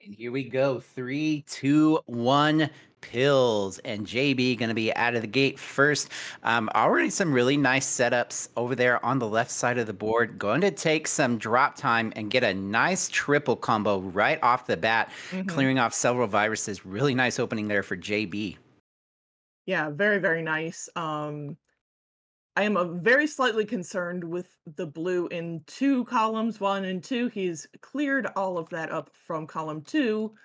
And here we go. Three, two, one, pills. And JB going to be out of the gate first. Already some really nice setups over there on the left side of the board. Going to take some drop time and get a nice triple combo right off the bat, Mhm. clearing off several viruses. Really nice opening there for JB. Yeah, very, very nice. I am very slightly concerned with the blue in 2 columns, 1 and 2. He's cleared all of that up from column 2,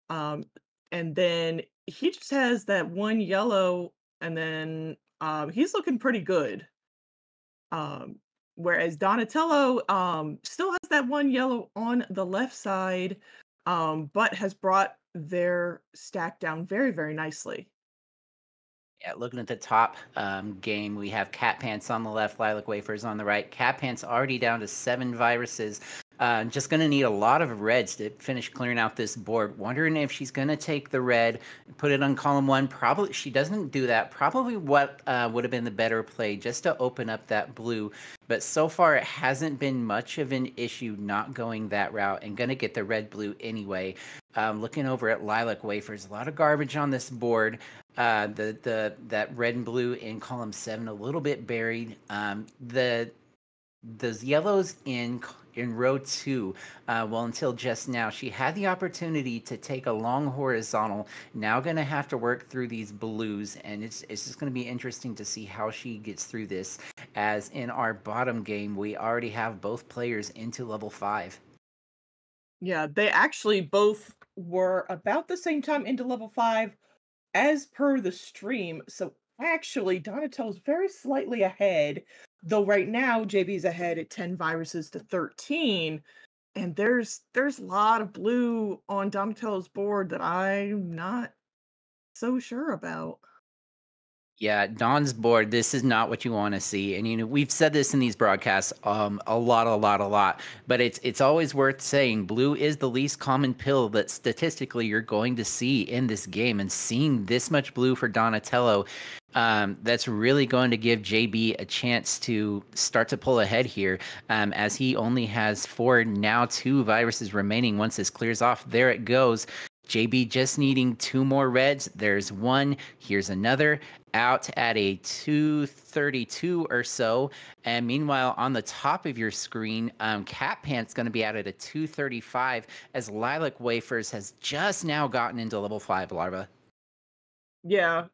um, and then he just has that 1 yellow, and then, he's looking pretty good. Um, Whereas Donatello, still has that 1 yellow on the left side, but has brought their stack down very, very nicely. Yeah, looking at the top game, we have Cat Pants on the left, LilicWafers on the right. Cat Pants already down to 7 viruses. Just going to need a lot of reds to finish clearing out this board. Wondering if she's going to take the red, put it on column one. Probably she doesn't do that. Probably what would have been the better play just to open up that blue. But so far, it hasn't been much of an issue not going that route and going to get the red blue anyway. Looking over at LilicWafers, a lot of garbage on this board. The that red and blue in column 7 a little bit buried. Those yellows in row 2. Well, until just now, she had the opportunity to take a long horizontal. Now, going to have to work through these blues, and it's just going to be interesting to see how she gets through this. As in our bottom game, we already have both players into level 5. Yeah, they actually both were about the same time into level 5 as per the stream. So actually, Donatello's very slightly ahead, though right now JB's ahead at 10 viruses to 13. And there's a lot of blue on Donatello's board that I'm not so sure about. Yeah, Don's board. This is not what you want to see, and we've said this in these broadcasts a lot. But it's always worth saying blue is the least common pill that statistically you're going to see in this game, and seeing this much blue for Donatello, that's really going to give JB a chance to start to pull ahead here, as he only has 4 now 2 viruses remaining. Once this clears off, there it goes. JB just needing 2 more reds. There's one. Here's another out at a 232 or so. And meanwhile, on the top of your screen, Cat Pants going to be out at a 235 as LilicWafers has just now gotten into level 5 larva. Yeah,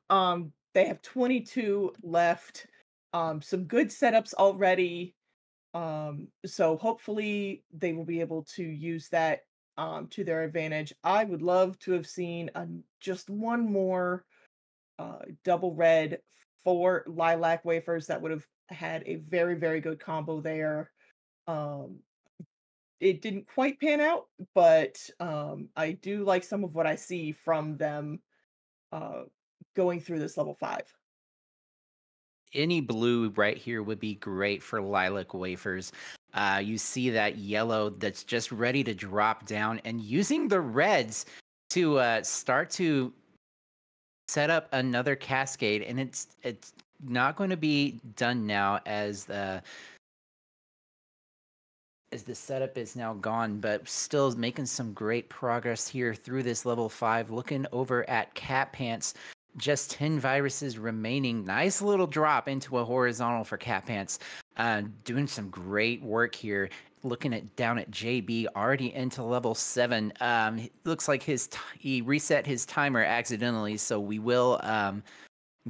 they have 22 left. Some good setups already. So hopefully they will be able to use that to their advantage. I would love to have seen just one more double red for lilac wafers. That would have had a very, very good combo there. Um, it didn't quite pan out, but I do like some of what I see from them uh, going through this level 5. Any blue right here would be great for LilicWafers. You see that yellow that's just ready to drop down, and using the reds to start to set up another cascade, and it's not going to be done now as the setup is now gone, but still making some great progress here through this level 5. Looking over at Cat Pants, just 10 viruses remaining. Nice little drop into a horizontal for Cat Pants. Doing some great work here. Looking at down at JB, already into level 7. Looks like he reset his timer accidentally, so we will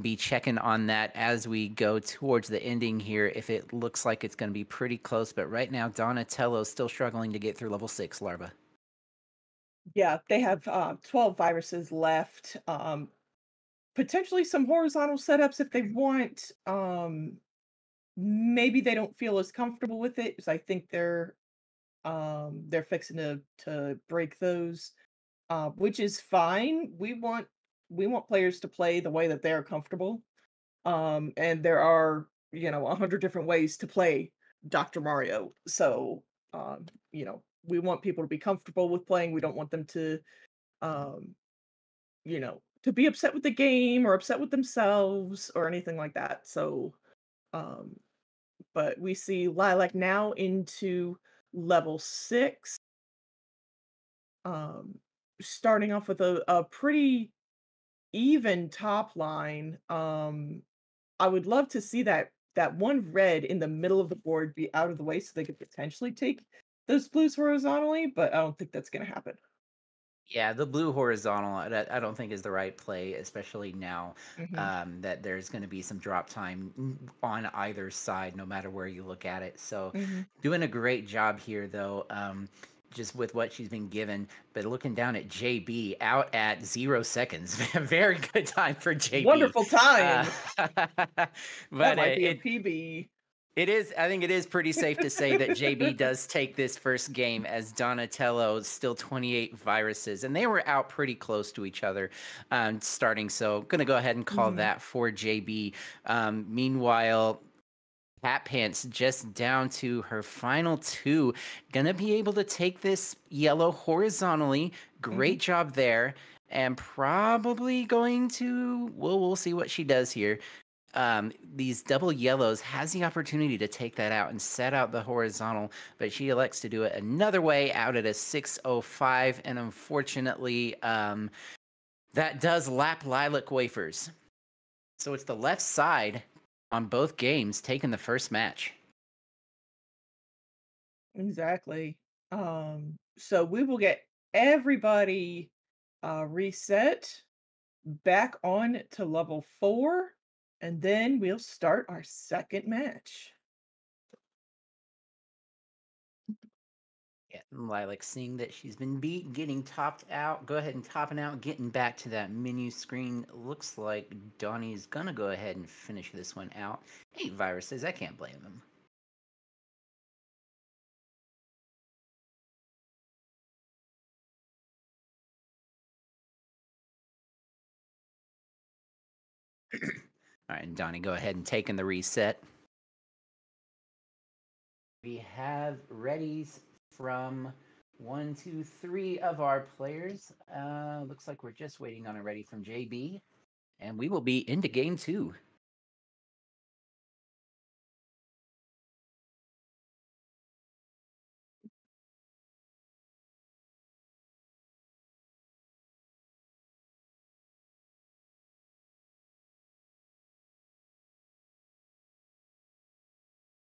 be checking on that as we go towards the ending here. If it looks like it's going to be pretty close, but right now Donatello's still struggling to get through level 6 larva. Yeah, they have 12 viruses left. Potentially some horizontal setups if they want. Maybe they don't feel as comfortable with it, because I think they're fixing to break those, which is fine. We want players to play the way that they're comfortable. And there are, 100 different ways to play Dr. Mario. So, we want people to be comfortable with playing. We don't want them um, to be upset with the game or upset with themselves or anything like that. So, um, but we see Lilac now into level 6. starting off with a pretty even top line. I would love to see that one red in the middle of the board be out of the way so they could potentially take those blues horizontally, but I don't think that's gonna happen. Yeah, the blue horizontal, I don't think is the right play, especially now Mhm, that there's going to be some drop time on either side, no matter where you look at it. So, mhm. doing a great job here, though, just with what she's been given. But looking down at JB, out at 0 seconds. Very good time for JB. Wonderful Uh, time! That but might be a it PB. it is. I think it is pretty safe to say that JB does take this first game as Donatello still 28 viruses, and they were out pretty close to each other starting. So, going to go ahead and call Mhm. that for JB. Meanwhile, Cat Pants just down to her final two. Gonna be able to take this yellow horizontally. Mhm. Great job there. And probably going to, well, we'll see what she does here. These double yellows has the opportunity to take that out and set out the horizontal, but she elects to do it another way out at a 605. And unfortunately, that does lap LilicWafers. So it's the left side on both games taking the first match. Exactly. So we will get everybody reset back on to level 4, and then we'll start our second match. Yeah, Lilac seeing that she's been beat, getting topped out. Go ahead and topping out, getting back to that menu screen. Looks like Donnie's gonna go ahead and finish this one out. 8 viruses, I can't blame him. All right, and Donnie, go ahead and take in the reset. We have readies from 1, 2, 3 of our players. Looks like we're just waiting on a ready from JB, and we will be into game 2.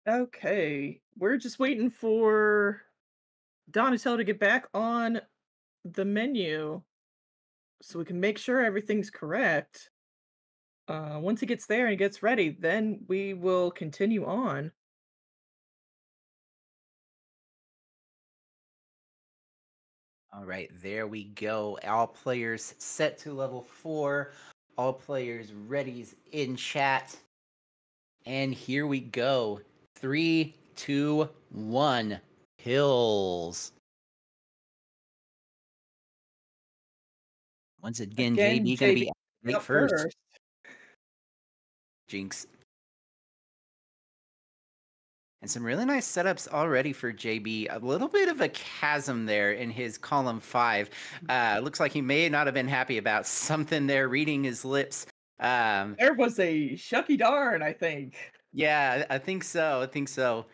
Okay, we're just waiting for Donatello to get back on the menu so we can make sure everything's correct. Once he gets there and gets ready, then we will continue on. All right, there we go. All players set to level 4. All players readies in chat. And here we go. 3, 2, 1. Hills. Once again, Again, JB going to JB be late up first. first. Jinx. And some really nice setups already for JB. A little bit of a chasm there in his column 5. Looks like he may not have been happy about something there reading his lips. There was a shucky darn, I think. Yeah, I think so. I think so.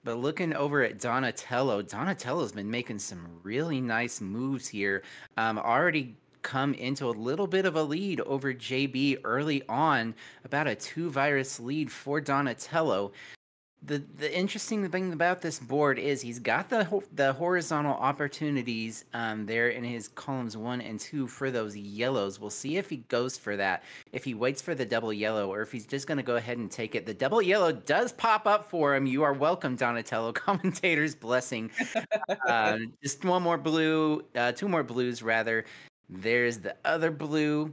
But looking over at Donatello, Donatello's been making some really nice moves here. Already come into a little bit of a lead over JB early on, about a 2 virus lead for Donatello. The interesting thing about this board is he's got the horizontal opportunities there in his columns 1 and 2 for those yellows. We'll see if he goes for that, if he waits for the double yellow, or if he's just going to go ahead and take it. The double yellow does pop up for him. You are welcome, Donatello. Commentator's blessing. Just one more blue, 2 more blues rather. There's the other blue.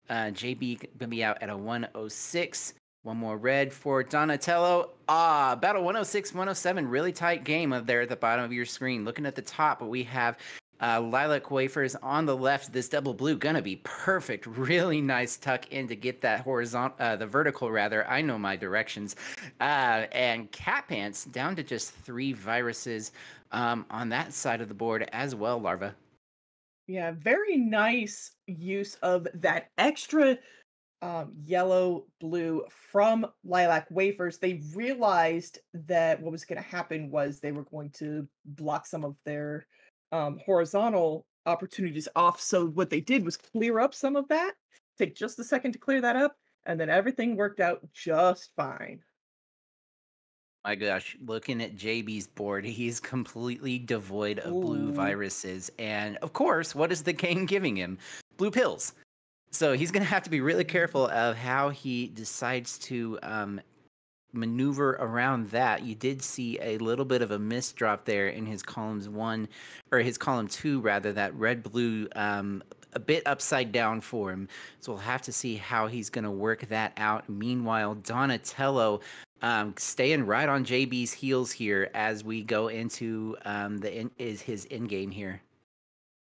JB gonna be out at a 106. One more red for Donatello. About a 106, 107. Really tight game up there at the bottom of your screen. Looking at the top, we have LilicWafers on the left. This double blue gonna be perfect. Really nice tuck in to get that horizontal, the vertical rather. I know my directions. And Cat Pants down to just 3 viruses on that side of the board as well, Larva. Yeah, very nice use of that extra yellow blue from LilicWafers. They realized that what was going to happen was they were going to block some of their horizontal opportunities off. So what they did was clear up some of that, take just a second to clear that up, and then everything worked out just fine. My gosh, looking at JB's board, he's completely devoid of blue Ooh. viruses. And of course, what is the game giving him? Blue pills. So he's going to have to be really Mhm. careful of how he decides to maneuver around that. You did see a little bit of a miss drop there in his columns one, or his column two, rather, that red blue a bit upside down for him. So we'll have to see how he's going to work that out. Meanwhile, Donatello staying right on JB's heels here as we go into is his in game here.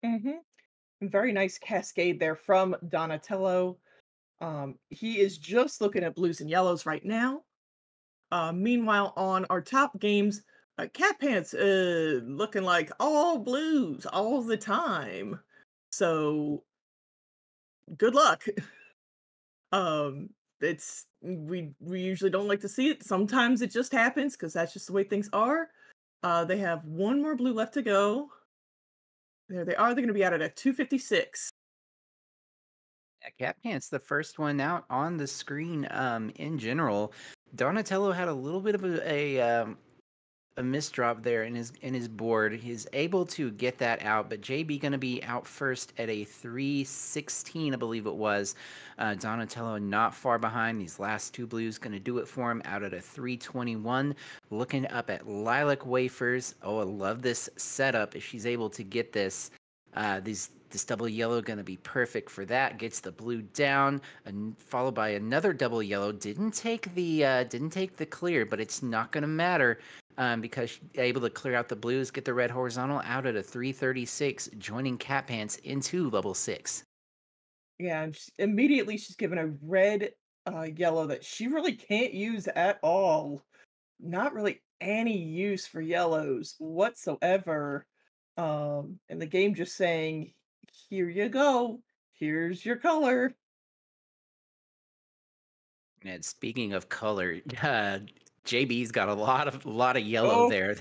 Mhm. Very nice cascade there from Donatello. He is just looking at blues and yellows right now. Meanwhile, on our top games, Cat Pants looking like all blues all the time. So good luck. Um, we usually don't like to see it. Sometimes it just happens because that's just the way things are. They have one more blue left to go. There they are. They're going to be out at a 256. Yeah, Cat Pants, the first one out on the screen. In general, Donatello had a little bit of a misdrop there in his board. He's able to get that out, but JB going to be out first at a 316, I believe it was. Donatello not far behind. These last two blues going to do it for him out at a 321. Looking up at LilicWafers. Oh, I love this setup. If she's able to get this, this double yellow going to be perfect for that. Gets the blue down, and followed by another double yellow. Didn't take the clear, but it's not going to matter because she's able to clear out the blues, get the red horizontal out at a 336, joining Cat Pants into level 6. Yeah, and immediately she's given a red yellow that she really can't use at all. Not really any use for yellows whatsoever. And the game just saying, here you go. Here's your color. And speaking of color, JB's got a lot of yellow Oh, there.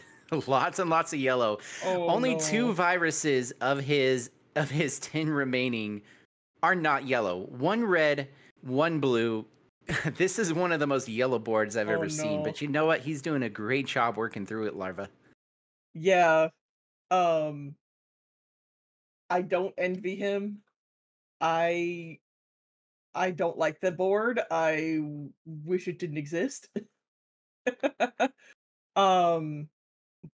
Lots and lots of yellow. oh Only two no. viruses of his 10 remaining are not yellow. One red, one blue. This is one of the most yellow boards I've Oh ever seen, no. but you know what? He's doing a great job working through it, Larva. Yeah. Um, I don't envy him. I I don't like the board. Wish it didn't exist. um,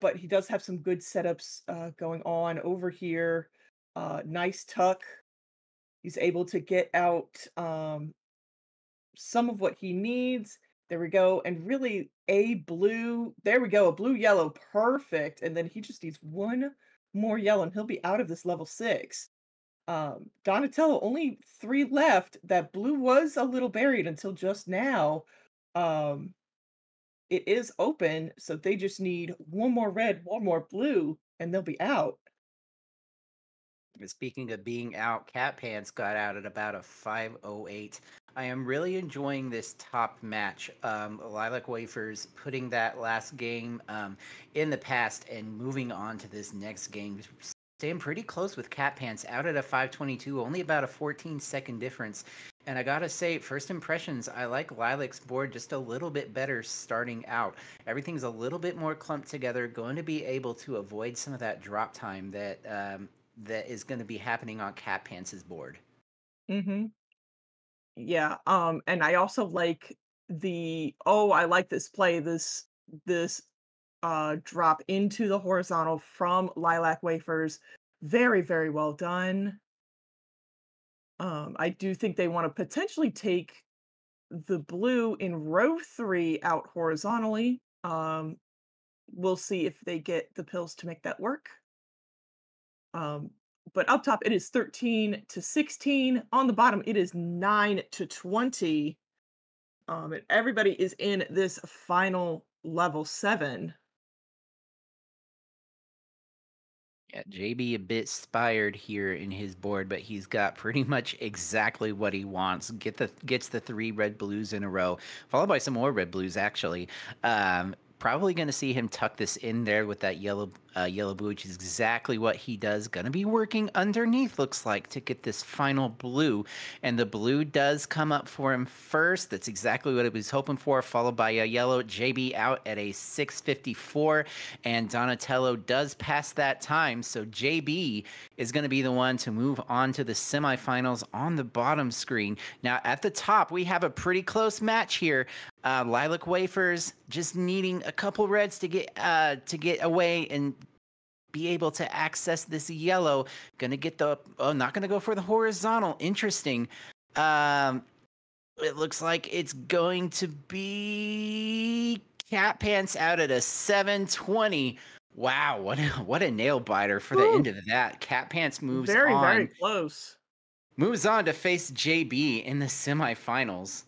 but he does have some good setups going on over here. Nice tuck. He's able to get out some of what he needs. There we go. And really, a blue. There we go. A blue yellow. Perfect. And then he just needs one more yellow, and he'll be out of this level 6. Donatello, only 3 left. That blue was a little buried until just now. Um, it is open, so they just need one more red, one more blue, and they'll be out. Speaking of being out, Cat Pants got out at about a 508. I am really enjoying this top match. Lilac Wafers putting that last game in the past and moving on to this next game. Staying pretty close with Cat Pants out at a 522, only about a 14-second difference. And I gotta say, first impressions, I like Lilac's board just a little bit better starting out. Everything's a little bit more clumped together, going to be able to avoid some of that drop time that is going to be happening on Cat Pants' board. Mhm. Yeah, and I also like oh, I like this play, this drop into the horizontal from Lilac Wafers. Very, very well done. I do think they wanna potentially take the blue in row 3 out horizontally. We'll see if they get the pills to make that work. Um, but up top, it is 13 to 16. On the bottom, it is 9 to 20. And everybody is in this final level 7. Yeah, JB a bit spired here in his board, but he's got pretty much exactly what he wants. Gets the three red blues in a row, followed by some more red blues actually. Probably going to see him tuck this in there with that yellow Yellow Blue, which is exactly what he does. Gonna be working underneath, looks like, to get this final blue. And the blue does come up for him first. That's exactly what he was hoping for, followed by a yellow. JB out at a 6:54, and Donatello does pass that time. So JB is going to be the one to move on to the semifinals on the bottom screen. Now, at the top, we have a pretty close match here. LilicWafers just needing a couple reds to get away and be able to access this yellow. Gonna get the not gonna go for the horizontal. Interesting. It looks like it's going to be Catpants out at a 7:20. Wow, what a nail biter for the end of that. Catpants moves Very, on. very close. Moves on to face JB in the semifinals.